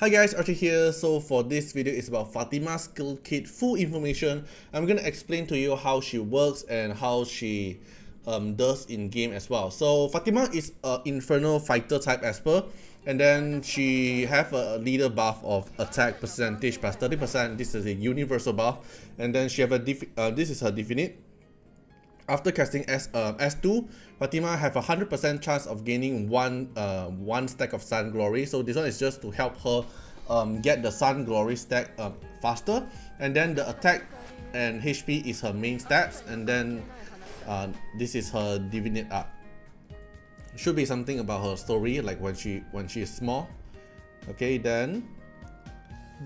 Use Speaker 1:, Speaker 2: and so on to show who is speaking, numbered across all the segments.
Speaker 1: Hi guys, Artiar here. So for this video, it's about Fatima's skill kit, full information. I'm gonna explain to you how she works and how she does in game as well. So Fatima is an infernal fighter type Esper, and then she have a leader buff of attack percentage plus 30%. This is a universal buff, and then she have a this is her definite. After casting S2, Fatima have a 100% chance of gaining one stack of Sun Glory. So this one is just to help her get the Sun Glory stack faster. And then the attack and HP is her main stats. And then this is her divinate up. Should be something about her story, like when she is small. Okay, then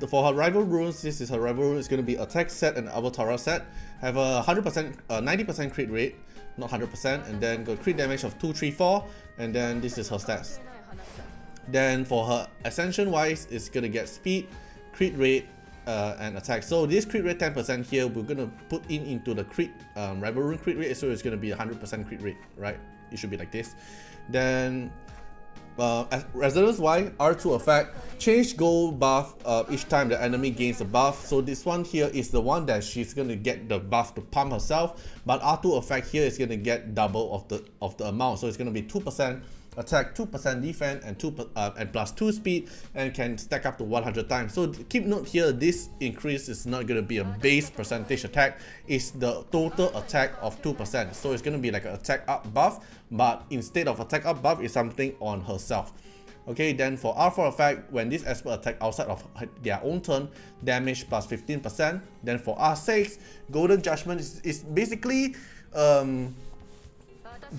Speaker 1: for her rival runes, this is her rival rune. It's going to be attack set and avatar set. Have a 100%, 90% crit rate, not 100%, and then got crit damage of 2, 3, 4, and then this is her stats. Then for her ascension wise, it's going to get speed, crit rate, and attack. So this crit rate 10% here, we're going to put into the crit rival rune crit rate, so it's going to be 100% crit rate, right? It should be like this. Then resonance wise, R2 effect, change gold buff each time the enemy gains a buff. So this one here is the one that she's gonna get the buff to pump herself, but R2 effect here is gonna get double of the amount. So it's gonna be 2% attack, 2% defense, and and plus 2 speed, and can stack up to 100 times. So keep note here, this increase is not going to be a base percentage attack, it's the total attack of 2%. So it's going to be like an attack up buff, but instead of attack up buff, is something on herself. Okay, then for R4 effect, when this Esper attack outside of their own turn, damage plus 15%. Then for R6, Golden Judgment is basically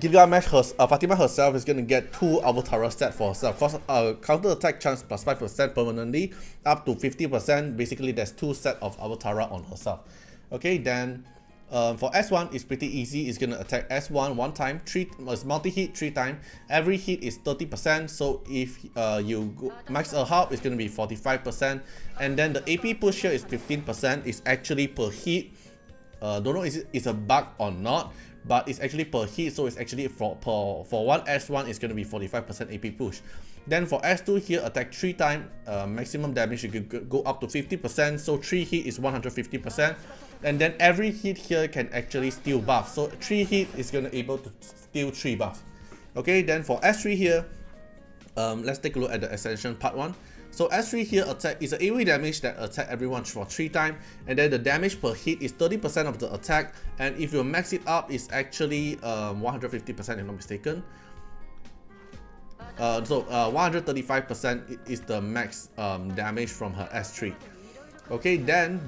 Speaker 1: Gilgamesh, Fatima herself is going to get 2 avatar set for herself. Cause counter attack chance plus 5% permanently, up to 50%. Basically, there's 2 set of avatar on herself. Okay, then for S1, it's pretty easy. It's going to attack S1 one time, it's multi-hit 3 times. Every hit is 30%. So if you go max her health, it's going to be 45%. And then the AP push here is 15%. It's actually per hit. Don't know if it's a bug or not, but it's actually per hit, so it's actually for one S1 it's going to be 45% AP push. Then for S2 here, attack 3 times, maximum damage you could go up to 50%, so 3 hit is 150%, and then every hit here can actually steal buff, so 3 hit is going to able to steal 3 buff. Okay, then for S3 here, let's take a look at the Ascension part 1. So S3 here attack is an AoE damage that attack everyone for 3 times, and then the damage per hit is 30% of the attack, and if you max it up, it's actually 150% if I'm not mistaken. So 135% is the max damage from her S3. Okay, then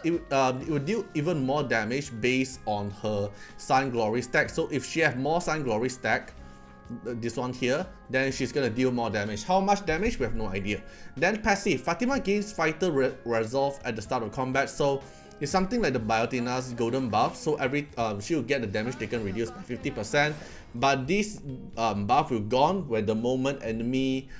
Speaker 1: it will deal even more damage based on her Sun Glory stack. So if she have more Sun Glory stack, this one here, then she's gonna deal more damage. How much damage? We have no idea. Then passive, Fatima gains fighter resolve at the start of combat, so it's something like the Biotina's golden buff. So every she will get the damage taken reduced by 50%, but this buff will gone when the moment enemy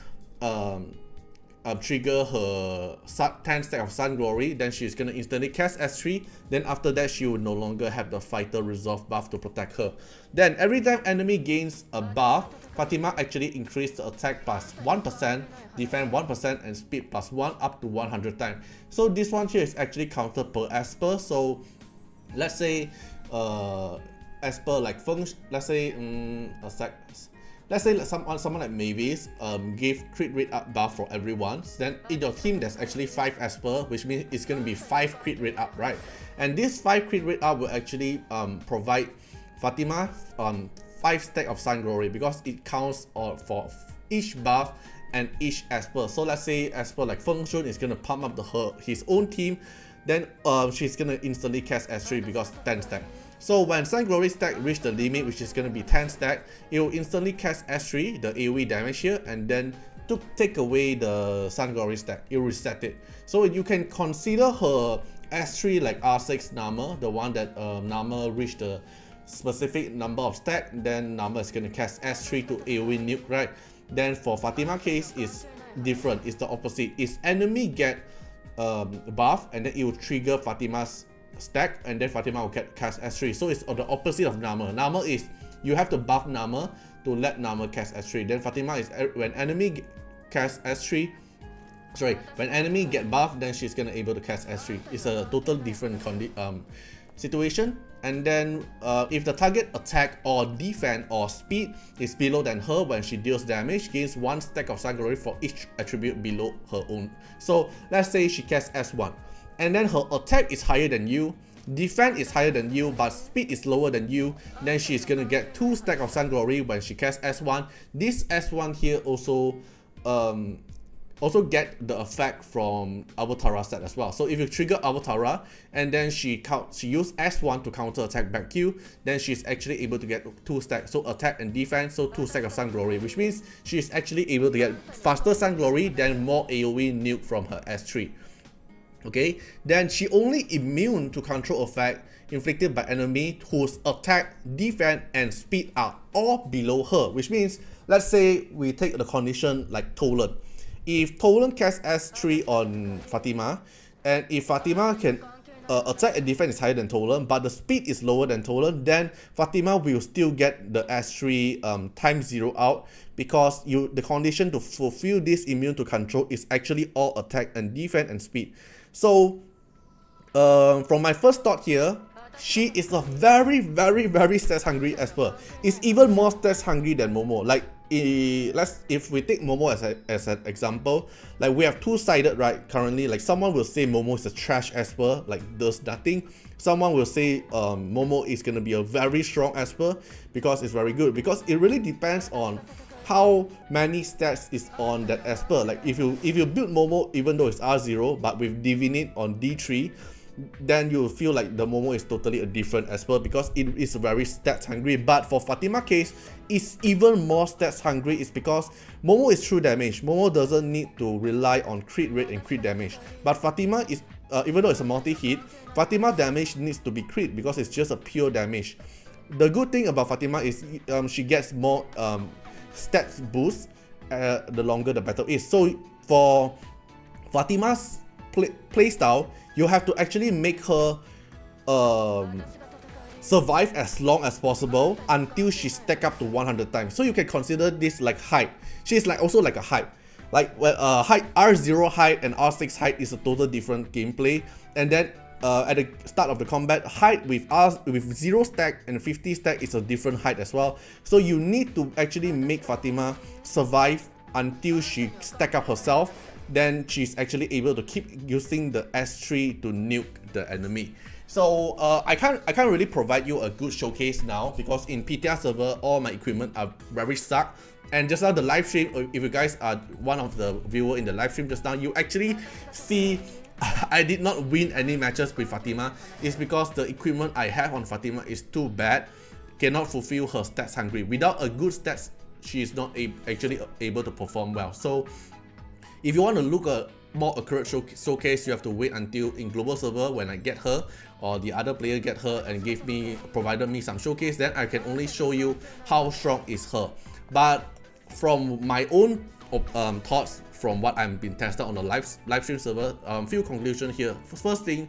Speaker 1: trigger her 10 stack of Sun Glory. Then she's gonna instantly cast S3. Then after that, she will no longer have the fighter resolve buff to protect her. Then every time enemy gains a buff, Fatima actually increased the attack plus 1%, defense 1%, and speed plus 1 up to 100 times. So this one here is actually counted per Esper. So let's say Esper like let's say let's say someone like Mavis give crit rate up buff for everyone. Then in your team there's actually 5 Esper, which means it's going to be 5 crit rate up, right? And this 5 crit rate up will actually provide Fatima 5 stack of Sun Glory, because it counts for each buff and each Esper. So let's say Esper like Feng Shun is going to pump up his own team, then she's going to instantly cast S3 because 10 stack. So when Sun Glory stack reach the limit, which is going to be 10 stack, it will instantly cast S3, the AoE damage here, and then to take away the Sun Glory stack, it will reset it. So you can consider her S3 like R6 Nama, the one that Nama reached the specific number of stack, then Nama is going to cast S3 to AoE nuke, right? Then for Fatima case, it's different, it's the opposite. It's enemy get buff, and then it will trigger Fatima's stack, and then Fatima will cast S3. So it's the opposite of Nama. Nama is you have to buff Nama to let Nama cast S3. Then Fatima is when enemy cast S3, when enemy get buffed, then she's gonna able to cast S3. It's a total different situation. And then if the target attack or defense or speed is below than her when she deals damage, gains 1 stack of Sun Glory for each attribute below her own. So let's say she casts S1 and then her attack is higher than you, defense is higher than you, but speed is lower than you, then she's gonna get 2 stack of Sun Glory when she casts S1. This S1 here also get the effect from Avatara set as well. So if you trigger Avatara and then she use S1 to counter attack back you, then she's actually able to get 2 stacks, so attack and defense, so 2 stacks of Sun Glory, which means she's actually able to get faster Sun Glory than more AoE nuke from her S3. Okay, then she only immune to control effect inflicted by enemy whose attack, defense and speed are all below her, which means let's say we take the condition like Tolan. If Tolan casts S3 on Fatima, and if Fatima can attack and defense is higher than Tolan, but the speed is lower than Tolan, then Fatima will still get the S3 times 0 out, because the condition to fulfill this immune to control is actually all attack and defense and speed. So from my first thought here, she is a very stats hungry Esper. It's even more stats hungry than Momo. Like if we take Momo as an example, like we have two-sided right currently. Like someone will say Momo is a trash Esper, like does nothing. Someone will say Momo is gonna be a very strong Esper because it's very good. Because it really depends on how many stats is on that Esper. Like if you build Momo even though it's R0 but with Divinate on D3, then you will feel like the Momo is totally a different Esper because it is very stats hungry. But for Fatima case, it's even more stats hungry. It's because Momo is true damage. Momo doesn't need to rely on crit rate and crit damage. But Fatima is, even though it's a multi-hit, Fatima damage needs to be crit because it's just a pure damage. The good thing about Fatima is she gets more stats boost the longer the battle is. So for Fatima's playstyle, you have to actually make her survive as long as possible until she stack up to 100 times. So you can consider this like height. She's like also like a height. Like height, R0 height and R6 height is a total different gameplay. And then at the start of the combat, height with 0 stack and 50 stack is a different height as well. So you need to actually make Fatima survive until she stack up herself. Then she's actually able to keep using the S3 to nuke the enemy. So I can't really provide you a good showcase now because in PTR server all my equipment are very suck. And just now the live stream, if you guys are one of the viewer in the live stream just now, you actually see I did not win any matches with Fatima. It's because the equipment I have on Fatima is too bad, cannot fulfill her stats hungry. Without a good stats, she is not actually able to perform well. So if you want to look a more accurate showcase, you have to wait until in global server when I get her or the other player get her and provided me some showcase, then I can only show you how strong is her. But from my own thoughts, from what I've been tested on the live stream server, few conclusions here. First thing,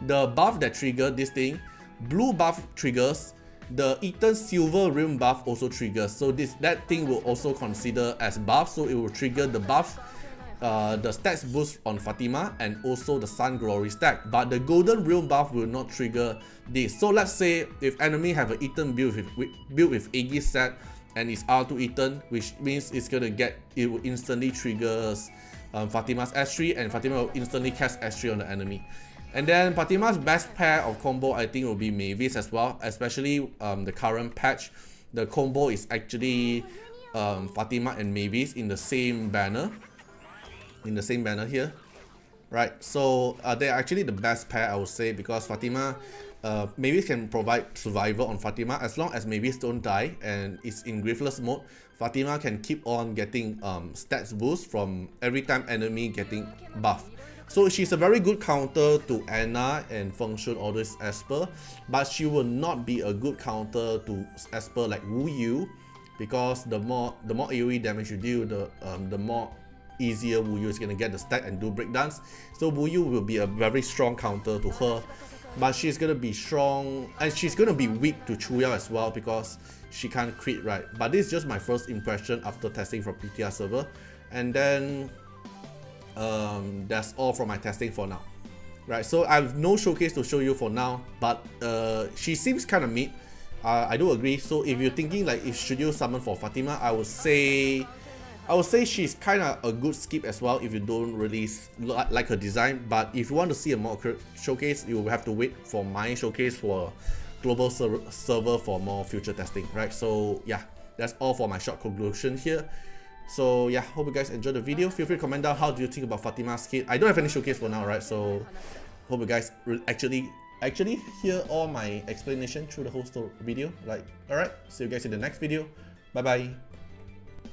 Speaker 1: the buff that triggered this thing, blue buff triggers, the Eaton silver rim buff also triggers. So that thing will also consider as buff, so it will trigger the buff, the stats boost on Fatima and also the Sun Glory stack, but the golden realm buff will not trigger this. So let's say if enemy have an Eaton build with Aegis set and it's R2 Eaton, which means it will instantly triggers Fatima's S3 and Fatima will instantly cast S3 on the enemy. And then Fatima's best pair of combo I think will be Mavis as well, especially the current patch. The combo is actually Fatima and Mavis in the same banner. Here, right? So they're actually the best pair I would say, because Fatima, Mavis can provide survival on Fatima as long as Mavis don't die and it's in griffeless mode. Fatima can keep on getting stats boost from every time enemy getting buff. So she's a very good counter to Anna and Function or this Esper, but she will not be a good counter to Esper like Wu Yu, because the more AoE damage you deal, the more easier Wu Yu is gonna get the stack and do breakdance. So Wu Yu will be a very strong counter to her, but she's gonna be strong and she's gonna be weak to Chu Yao as well because she can't crit, right? But this is just my first impression after testing from PTR server. And then that's all from my testing for now. Right, so I have no showcase to show you for now, but she seems kind of mid. I do agree. So if you're thinking like if should you summon for Fatima, I would say she's kind of a good skip as well if you don't really like her design. But if you want to see a more showcase, you will have to wait for my showcase for global server for more future testing, right? So yeah, that's all for my short conclusion here. So yeah, hope you guys enjoyed the video. Feel free to comment down how do you think about Fatima's kit. I don't have any showcase for now, right? So hope you guys actually hear all my explanation through the whole video. Like, alright, see you guys in the next video. Bye bye.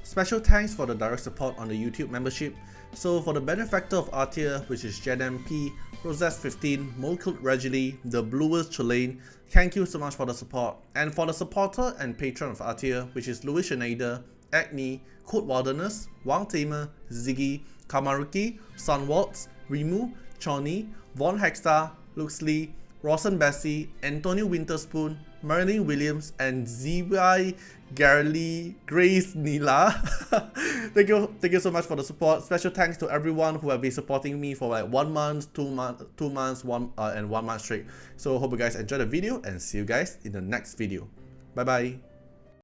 Speaker 1: Special thanks for the direct support on the YouTube membership. So for the benefactor of Artiar, which is JenMP, Rosette15, Molkult Regili, the Bluest Cholain, thank you so much for the support. And for the supporter and patron of Artiar, which is Louis Schneider, Agni, Code Wilderness, Wang Tamer, Ziggy, Kamaruki, Sunwaltz, Rimu, Choni, Von Hexstar, Luxley, Rawson Bessie, Antonio Winterspoon, Marilyn Williams, and ZY Garley Grace Nila. Thank you so much for the support. Special thanks to everyone who have been supporting me for like 1 month, 2 months, and 1 month straight. So hope you guys enjoyed the video and see you guys in the next video. Bye bye.